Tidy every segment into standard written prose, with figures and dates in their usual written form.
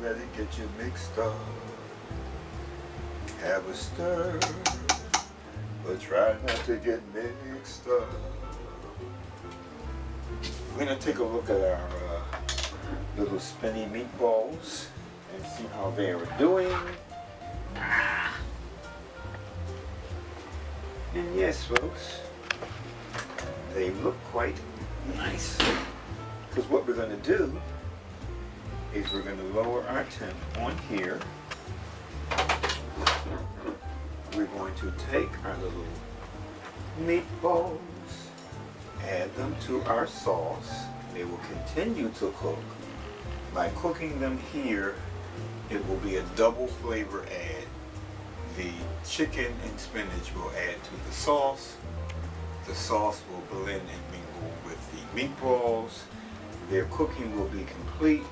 let it get you mixed up. Have a stir, but try not to get mixed up. We're gonna take a look at our little spinny meatballs and see how they are doing. And yes, folks, they look quite nice. Because what we're going to do is we're going to lower our temp on here. We're going to take our little meatballs, add them to our sauce. They will continue to cook. By cooking them here, it will be a double flavor add. The chicken and spinach will add to the sauce. The sauce will blend and mingle with the meatballs. Their cooking will be complete.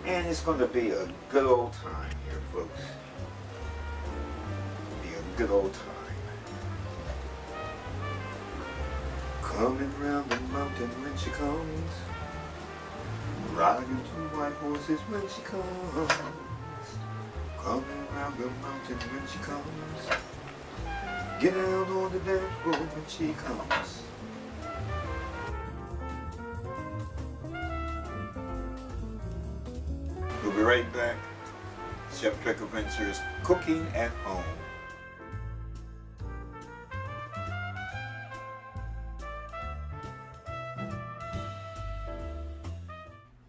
And it's going to be a good old time here, folks. It'll be a good old time. Coming round the mountain when she comes. Riding two white horses when she comes. Coming round the mountain when she comes. Get out on the dance floor when she comes. We'll be right back. Cheftrek Adventures Cooking at Home.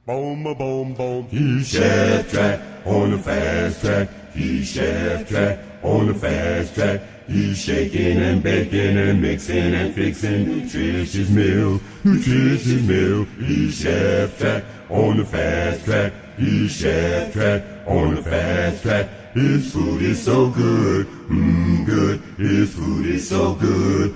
Boom, a boom, boom. He's Cheftrek on the fast track. He's Cheftrek on the fast track. He's shaking and baking and mixing and fixing nutritious meal, nutritious meal. He's Cheftrek on the fast track. He's Cheftrek on the fast track. His food is so good, good. His food is so good,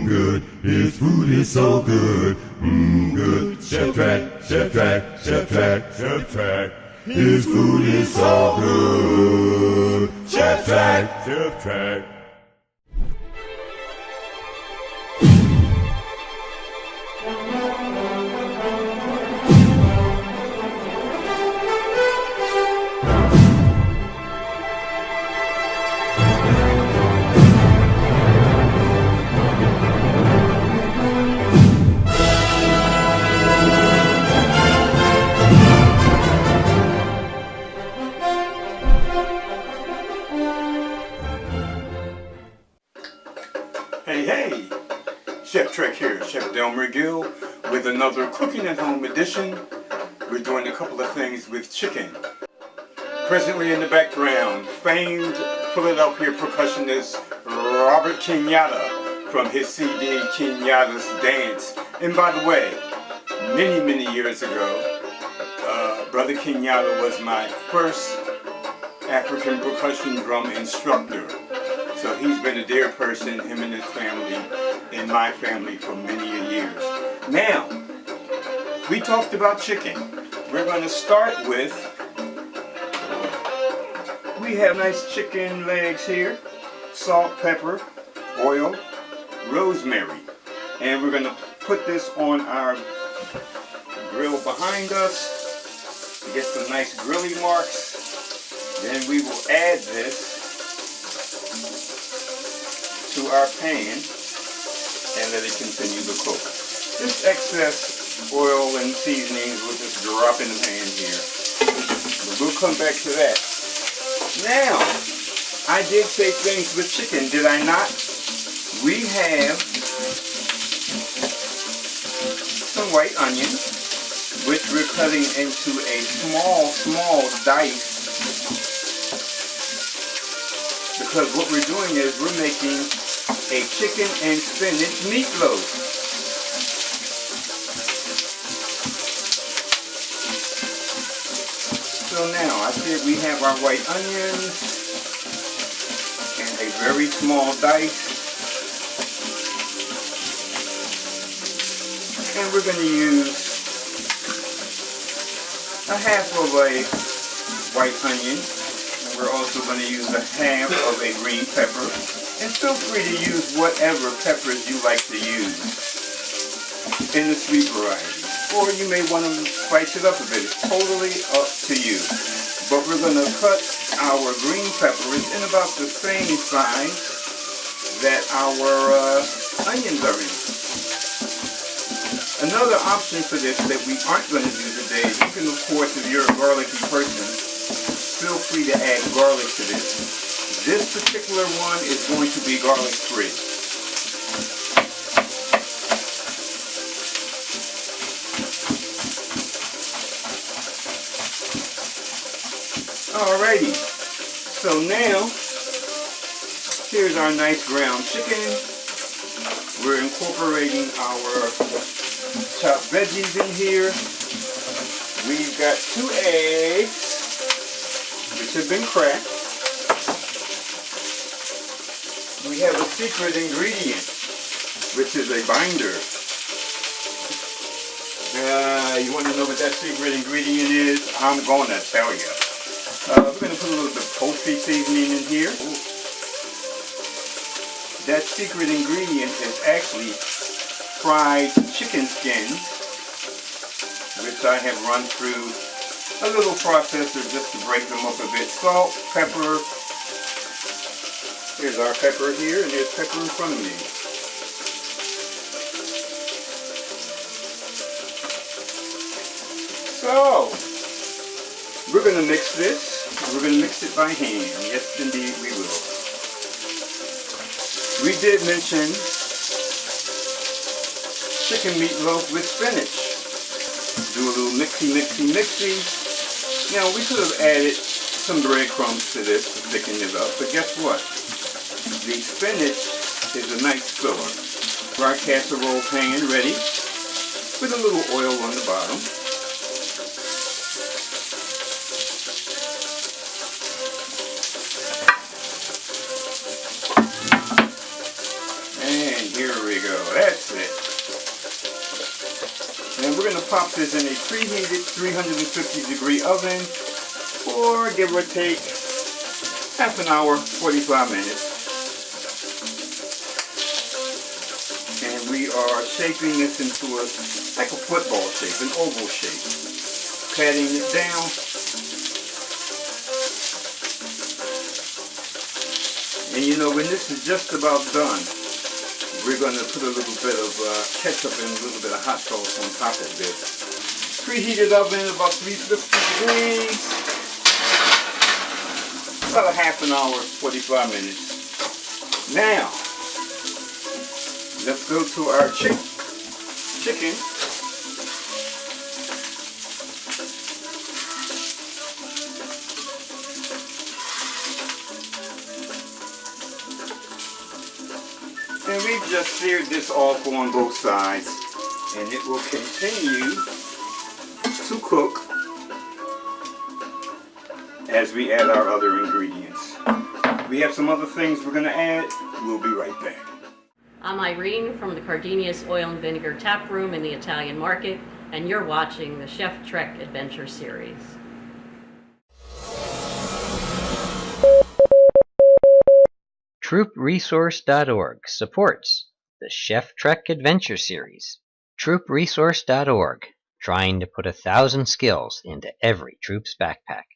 good. His food is so good, good. Cheftrek, Cheftrek, Cheftrek, Cheftrek. His food is so good. Cheftrek, Cheftrek. Hey, Cheftrek here, Chef Delmer Gill, with another Cooking at Home edition. We're doing a couple of things with chicken. Presently in the background, famed Philadelphia percussionist Robert Kenyatta from his CD Kenyatta's Dance. And by the way, many years ago, Brother Kenyatta was my first African percussion drum instructor. So he's been a dear person, him and his family, and my family for many years. Now, we talked about chicken. We're going to start with, we have nice chicken legs here, salt, pepper, oil, rosemary. And we're going to put this on our grill behind us to get some nice grilling marks. Then we will add this to our pan and let it continue to cook. This excess oil and seasonings will just drop in the pan here. But we'll come back to that. Now, I did say things with chicken, did I not? We have some white onion, which we're cutting into a small dice. Because what we're doing is we're making a chicken and spinach meatloaf. So now I said we have our white onions and a very small dice. And we're going to use a half of a white onion. We're also going to use a half of a green pepper. And feel free to use whatever peppers you like to use in the sweet variety. or you may want to spice it up a bit. It's totally up to you. But we're going to cut our green peppers in about the same size that our onions are in. Another option for this that we aren't going to do today, you can, of course, if you're a garlicky person, feel free to add garlic to this. This particular one is going to be garlic free. Alrighty, so now here's our nice ground chicken. We're incorporating our chopped veggies in here. We've got 2 eggs, which have been cracked. We have a secret ingredient, which is a binder. You want to know what that secret ingredient is? I'm going to tell you. We're going to put a little bit of poultry seasoning in here. That secret ingredient is actually fried chicken skins, which I have run through a little processor just to break them up a bit. Salt, pepper. Here's our pepper here, and there's pepper in front of me. So, we're going to mix this. We're going to mix it by hand. Yes, indeed, we will. We did mention chicken meatloaf with spinach. Do a little mixy. Now, we could have added some breadcrumbs to this to thicken it up, but guess what? The spinach is a nice filler. Our casserole pan ready with a little oil on the bottom. That's it. And we're going to pop this in a preheated 350-degree oven for give or take half an hour, 45 minutes. And we are shaping this into like a football shape, an oval shape. Patting it down. And you know, when this is just about done, we're going to put a little bit of ketchup and a little bit of hot sauce on top of this. Preheated oven about 350 degrees. About a half an hour, 45 minutes. Now, let's go to our chicken. And we've just seared this off on both sides, and it will continue to cook as we add our other ingredients. We have some other things we're going to add. We'll be right back. I'm Irene from the Cardenia's Oil and Vinegar Tap Room in the Italian Market, and you're watching the Cheftrek Adventure Series. TroopResource.org supports the Cheftrek Adventure Series. TroopResource.org, trying to put 1,000 skills into every troop's backpack.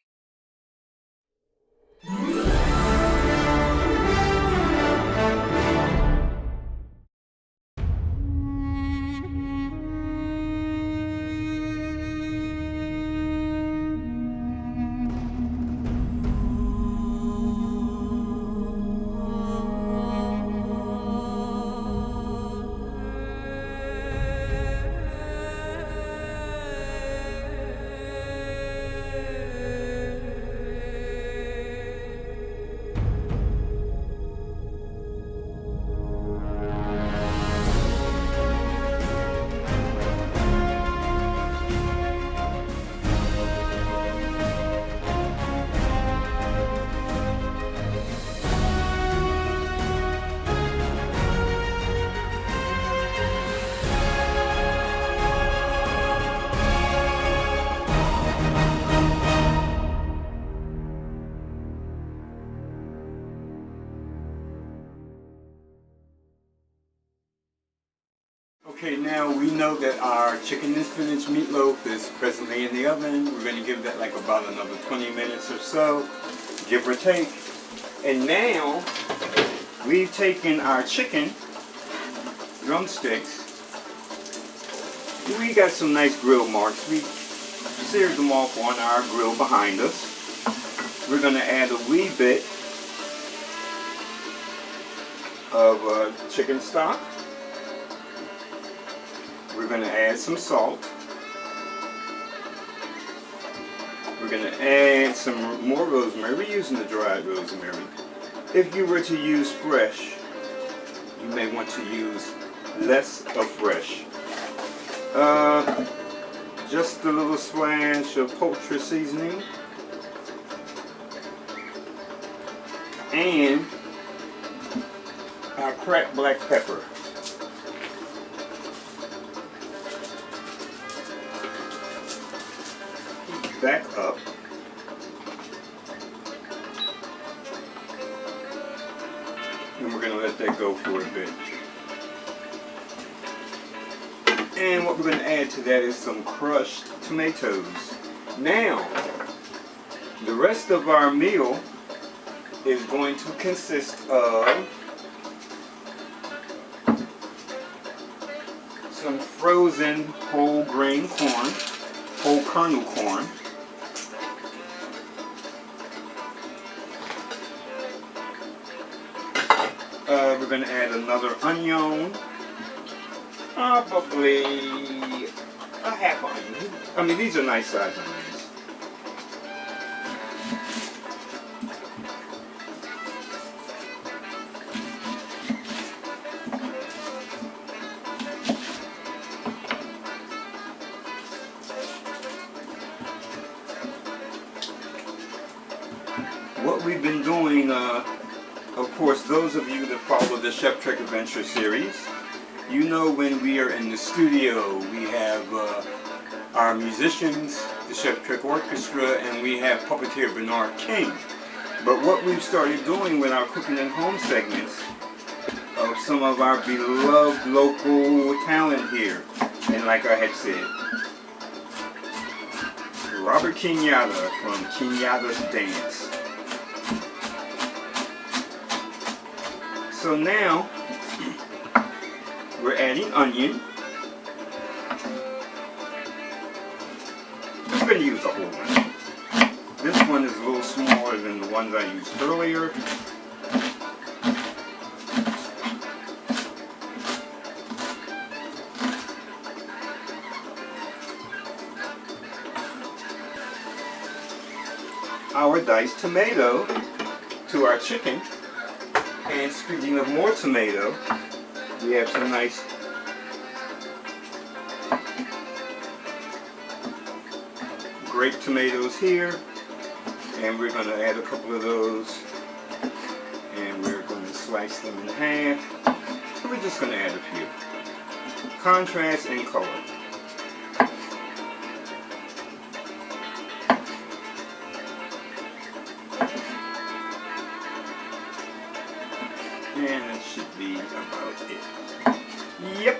Okay, now we know that our chicken and spinach meatloaf is presently in the oven. We're going to give that like about another 20 minutes or so, give or take. And now we've taken our chicken drumsticks. We got some nice grill marks. We seared them off on our grill behind us. We're going to add a wee bit of chicken stock. We're going to add some salt. We're going to add some more rosemary. We're using the dried rosemary. If you were to use fresh, you may want to use less of fresh. Just a little splash of poultry seasoning. And our cracked black pepper. Heat back up. And we're going to let that go for a bit. And what we're going to add to that is some crushed tomatoes. Now, the rest of our meal is going to consist of some frozen whole grain corn, whole kernel corn. We're going to add another onion, probably a half onion. I mean, these are nice sized onions. What we've been doing, of course, those of you that follow the Cheftrek Adventure series, you know when we are in the studio, we have our musicians, the Cheftrek Orchestra, and we have Puppeteer Bernard King. But what we've started doing with our cooking at home segments of some of our beloved local talent here, and like I had said, Robert Kenyatta from Kenyatta's Dance. So now, we're adding onion. I'm going to use the whole one. This one is a little smaller than the ones I used earlier. Our diced tomato to our chicken. And speaking of more tomato, we have some nice grape tomatoes here, and we're going to add a couple of those, and we're going to slice them in half. So we're just going to add a few. Contrast and color. And that should be about it. Yep.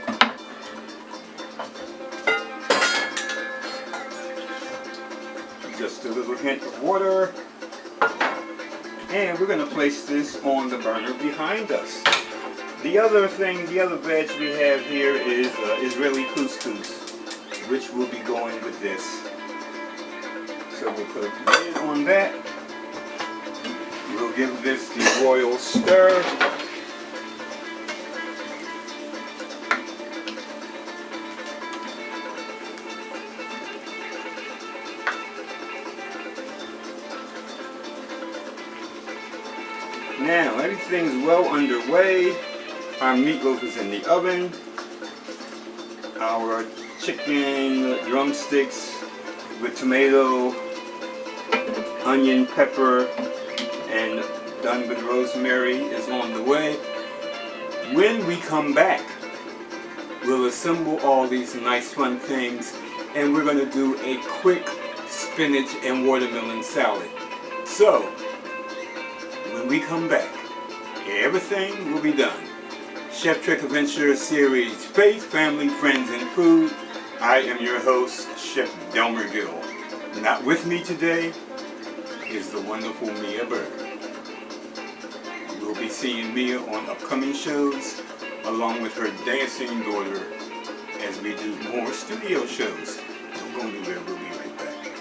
Just a little hint of water. And we're going to place this on the burner behind us. The other thing, the other veg we have here is Israeli couscous, which will be going with this. So we'll put a lid on that. We'll give this the royal stir. Now, everything's well underway. Our meatloaf is in the oven. Our chicken drumsticks with tomato, onion, pepper, and done with rosemary is on the way. When we come back, we'll assemble all these nice fun things, and we're going to do a quick spinach and watermelon salad. So, when we come back, everything will be done. Cheftrek Adventure Series, Faith, Family, Friends, and Food. I am your host, Chef Delmer Gill. Not with me today is the wonderful Mia Bird. We'll be seeing Mia on upcoming shows along with her dancing daughter as we do more studio shows. Don't go anywhere, we'll be right back.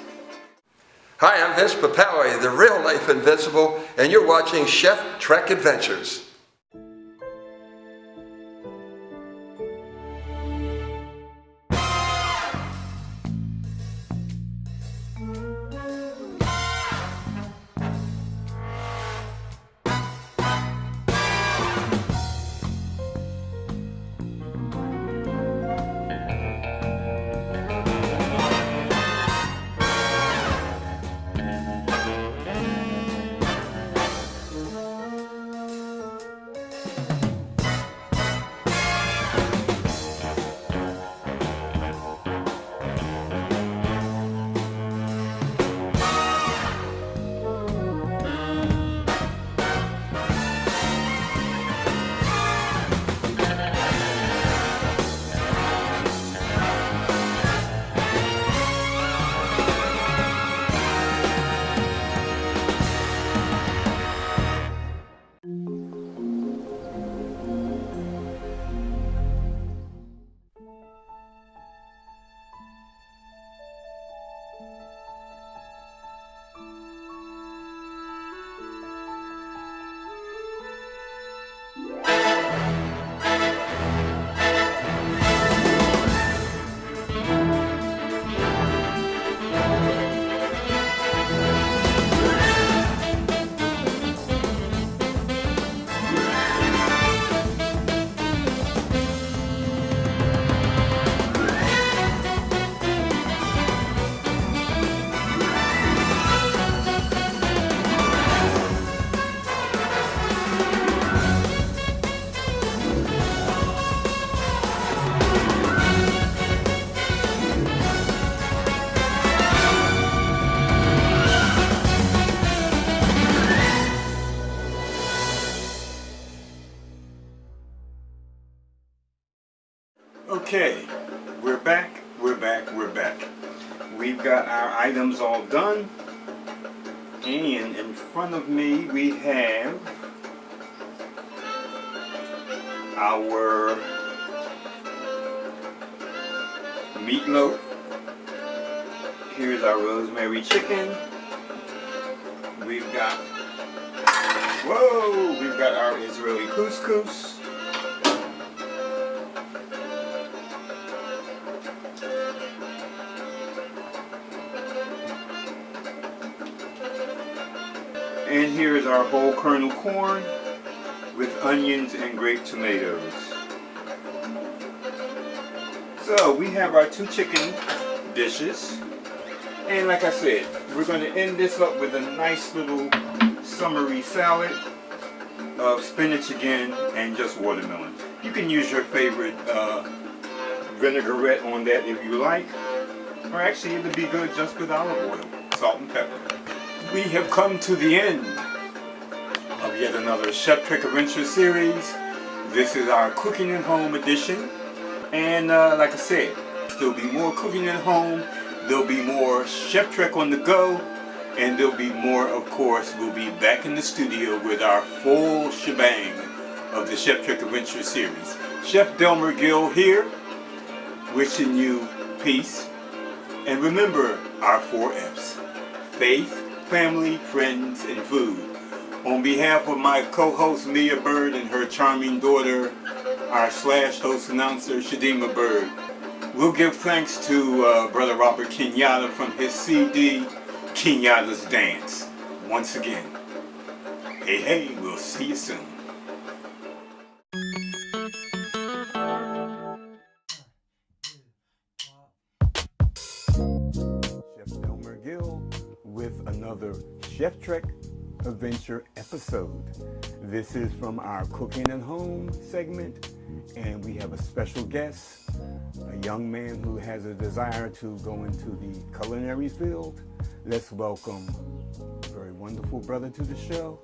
Hi, I'm Vince Papali, the real life Invincible, and you're watching Cheftrek Adventures. Okay, we're back. We've got our items all done, and in front of me we have our meatloaf. Here's our rosemary chicken. We've got our Israeli couscous. And here is our whole kernel corn with onions and grape tomatoes. So we have our 2 chicken dishes. And like I said, we're going to end this up with a nice little summery salad of spinach again and just watermelon. You can use your favorite vinaigrette on that if you like. Or actually it'll be good just with olive oil, salt and pepper. We have come to the end of yet another Cheftrek Adventure series. This is our cooking at home edition. And like I said, there'll be more cooking at home. There'll be more Cheftrek on the go. And there'll be more, of course, we'll be back in the studio with our full shebang of the Cheftrek Adventure series. Chef Delmer Gill here, wishing you peace. And remember our 4 F's. Faith, family, friends, and food. On behalf of my co-host Mia Bird and her charming daughter, our /host announcer Shadima Bird, we'll give thanks to Brother Robert Kenyatta from his CD, Kenyatta's Dance. Once again, hey, we'll see you soon. Chef Delmer Gill with another Cheftrek Adventure episode. This is from our Cooking at Home segment, and we have a special guest, a young man who has a desire to go into the culinary field. Let's welcome very wonderful brother to the show.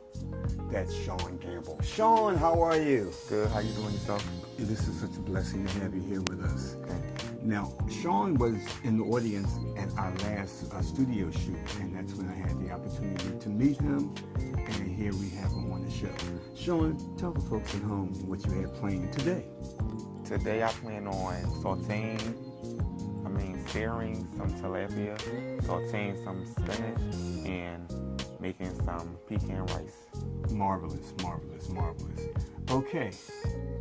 That's Shawn Gamble. Shawn, how are you? Good. How you doing yourself? This is such a blessing to have you here with us. Okay. Now, Shawn was in the audience at our last studio shoot, and that's when I had the opportunity to meet him, and here we have him on the show. Shawn, tell the folks at home what you have planned today. Today I plan on searing some tilapia, sauteing some spinach, and making some pecan rice. Marvelous, marvelous, marvelous. Okay,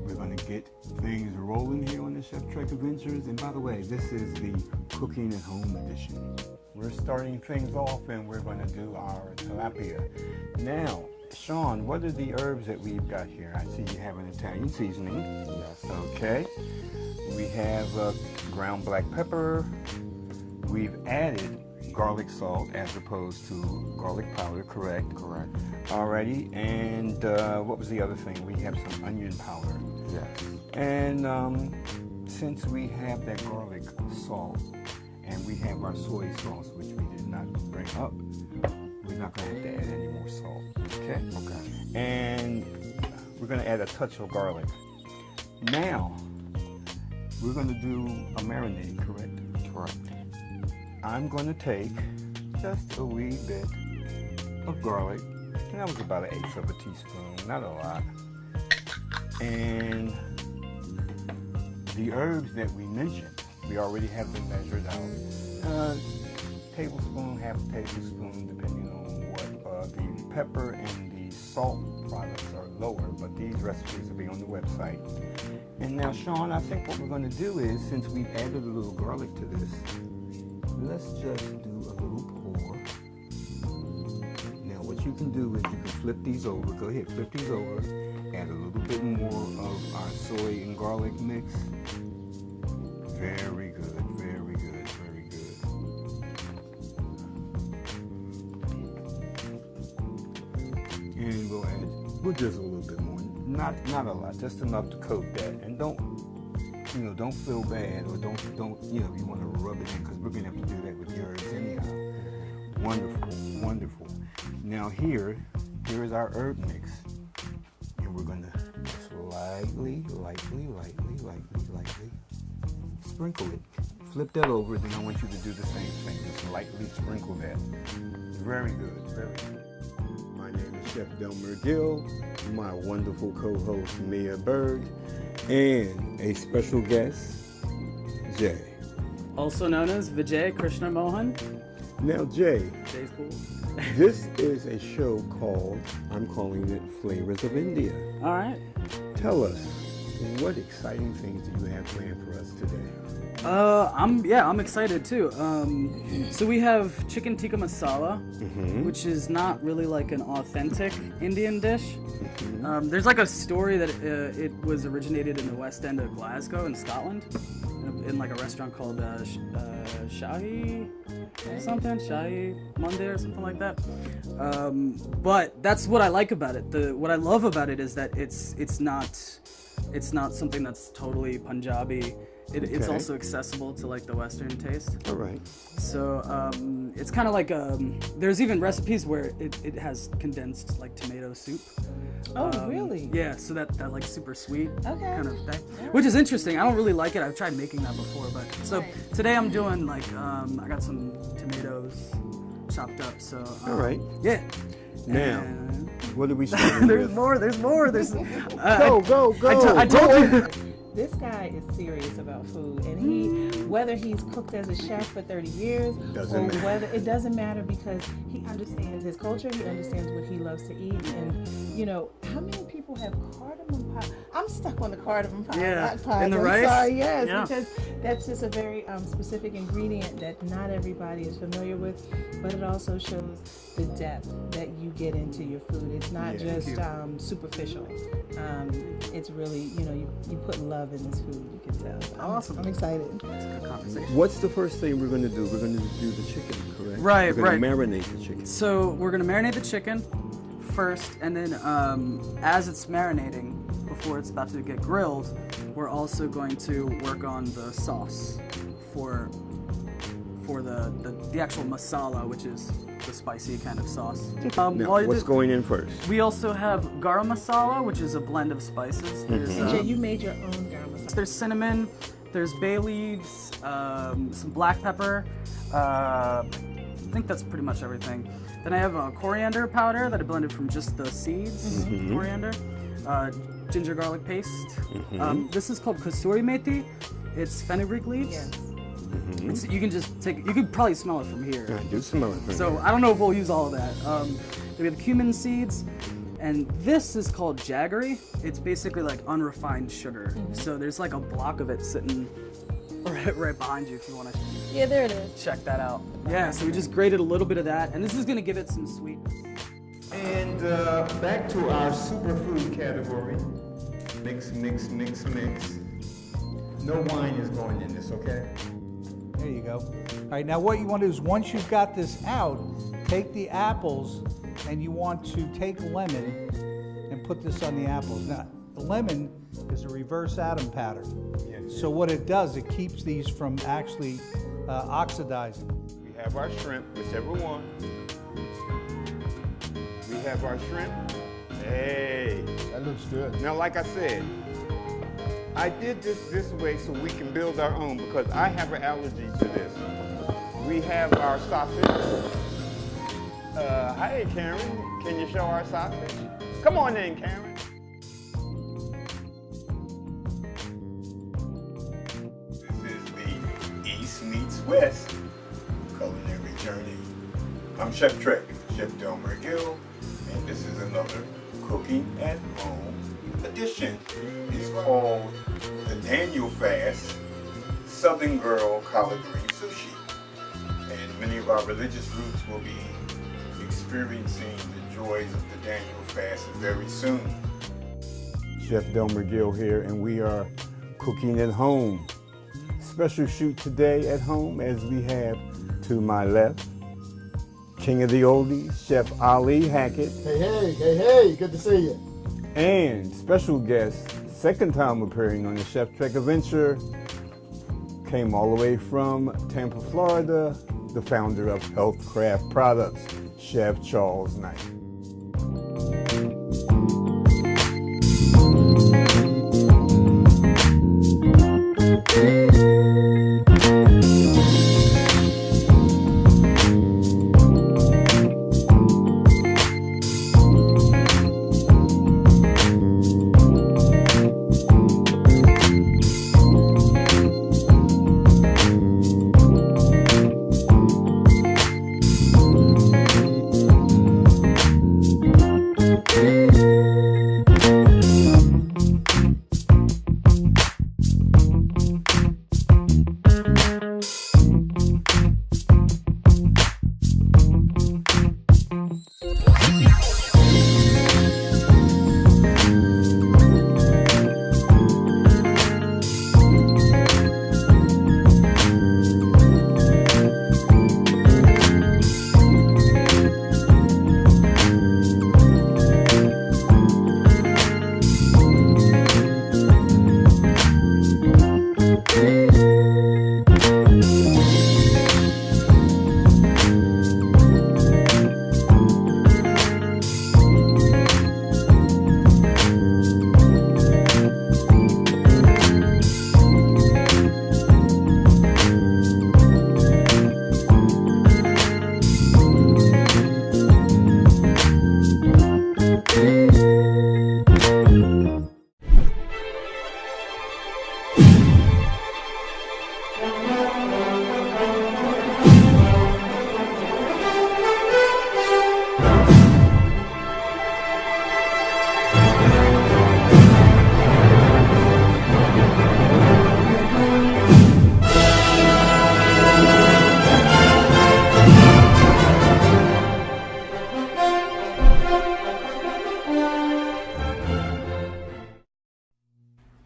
we're going to get things rolling here on the Cheftrek Adventures. And by the way, this is the Cooking at Home edition. We're starting things off and we're going to do our tilapia. Now, Shawn, what are the herbs that we've got here? I see you have an Italian seasoning. Yes. Okay. We have ground black pepper. We've added garlic salt as opposed to garlic powder, correct? Correct. Alrighty, and what was the other thing? We have some onion powder. Yes. And since we have that garlic salt and we have our soy sauce, which we did not bring up, we're not going to have to add any more salt. Okay? Okay. And we're going to add a touch of garlic. Now, we're going to do a marinade, correct? Correct. I'm going to take just a wee bit of garlic, and that was about 1/8 of a teaspoon, not a lot. And the herbs that we mentioned, we already have them measured out. Tablespoon, half a tablespoon, depending on what the pepper and the salt products are lower, but these recipes will be on the website. And now, Shawn, I think what we're going to do is, since we've added a little garlic to this, let's just do a little pour. Now, what you can do is you can flip these over. Go ahead, flip these over. Add a little bit more of our soy and garlic mix. Very good, very good, very good. And we'll drizzle a little bit more. Not a lot, just enough to coat that. And don't feel bad, or don't you want to rub it in, because we're going to have to do that with yours anyhow. Wonderful, wonderful. Now here is our herb mix. And we're going to just lightly sprinkle it. Flip that over, then I want you to do the same thing. Just lightly sprinkle that. Very good, very good. My name is Chef Delmer Gill, my wonderful co-host Mia Berg, and a special guest, Jay. Also known as Vijay Krishna Mohan. Now, Jay, Jay's cool. this is a show called, I'm calling it Flavors of India. All right. Tell us, what exciting things do you have planned for us today? I'm excited too. So we have chicken tikka masala, which is not really like an authentic Indian dish. There's like a story that it was originated in the West End of Glasgow in Scotland, in like a restaurant called Shahi Monday or something like that. But that's what I like about it. What I love about it is that it's not something that's totally Punjabi. It's also accessible to like the Western taste. All right. So it's kind of like there's even recipes where it has condensed like tomato soup. Oh, really? Yeah, so that like super sweet kind of thing, Yeah. which is interesting. I don't really like it. I've tried making that before, but so today I'm doing like I got some tomatoes chopped up. So All right. yeah. Now, And what are we starting there's with? more. There's Go. I told you. This guy is serious about food, and whether he's cooked as a chef for 30 years Doesn't matter. whether it doesn't matter, because he understands his culture, he understands what he loves to eat, and how many people have cardamom pie? I'm stuck on the cardamom pie. Yeah, not pies. in the I'm rice? sorry, yes, Yeah. because that's just a very specific ingredient that not everybody is familiar with, but it also shows the depth that you get into your food. It's not just superficial. It's really, you put love in this food, you can tell. Awesome. I'm excited. Good conversation. What's the first thing we're going to do? We're going to do the chicken, correct? Right, We're going to marinate the chicken. So we're gonna marinate the chicken first, and then as it's marinating, before it's about to get grilled, we're also going to work on the sauce for the actual masala, which is the spicy kind of sauce. Now, what's going in first? We also have garam masala, which is a blend of spices. There's, Jay, you made your own garam masala. there's cinnamon, there's bay leaves, some black pepper. I think that's pretty much everything. Then I have a coriander powder that I blended from just the seeds, coriander, ginger garlic paste. This is called kasuri methi. It's fenugreek leaves. Yes. You can just take. You could probably smell it from here. I do smell it. So I don't know if we'll use all of that. We have cumin seeds, and this is called jaggery. It's basically like unrefined sugar. So there's like a block of it sitting right behind you if you want to. Yeah, there it is. Check that out. Yeah, so we just grated a little bit of that, and this is gonna give it some sweetness. And back to our superfood category. Mix, mix, mix, mix. No wine is going in this, okay? There you go. All right, now what you want to do is once you've got this out, take the apples and you want to take lemon and put this on the apples. Now, the lemon is a reverse atom pattern. Yes. So what it does, it keeps these from actually oxidizing. We have our shrimp, whichever one. We have our shrimp. Hey. That looks good. Now, like I said, I did this way so we can build our own because I have an allergy to this. We have our sausage. Hi, Karen. Can you show our sausage? Come on in, Karen. This is the East Meets West culinary journey. I'm Cheftrek, Chef Delmer Gill, and this is another cooking at home edition. It's called the Daniel Fast Southern Girl Collard Green Sushi. And many of our religious roots will be experiencing the joys of the Daniel Fast very soon. Chef Delmer Gill here, and we are cooking at home. Special shoot today at home as we have to my left, King of the Oldies, Chef Ali Hackett. Hey, good to see you. And special guest, second time appearing on the Cheftrek adventure, came all the way from Tampa, Florida, the founder of Health Craft Products, Chef Charles Knight.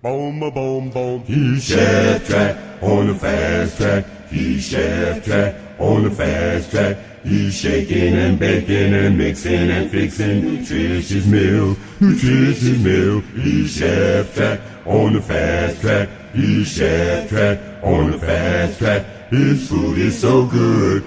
Boom, a boom, boom. He's Cheftrek on the fast track. He's Cheftrek on the fast track. He's shaking and baking and mixing and fixing nutritious meal, nutritious meal. He's Cheftrek on the fast track. He's Cheftrek on the fast track. His food is so good.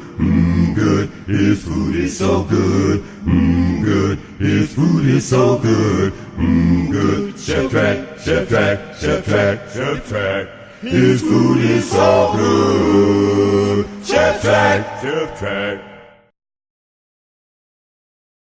good. His food is so good. Good. His food is so good. Good. Cheftrek, Cheftrek, Cheftrek, Cheftrek. His food is so good. Cheftrek, Cheftrek.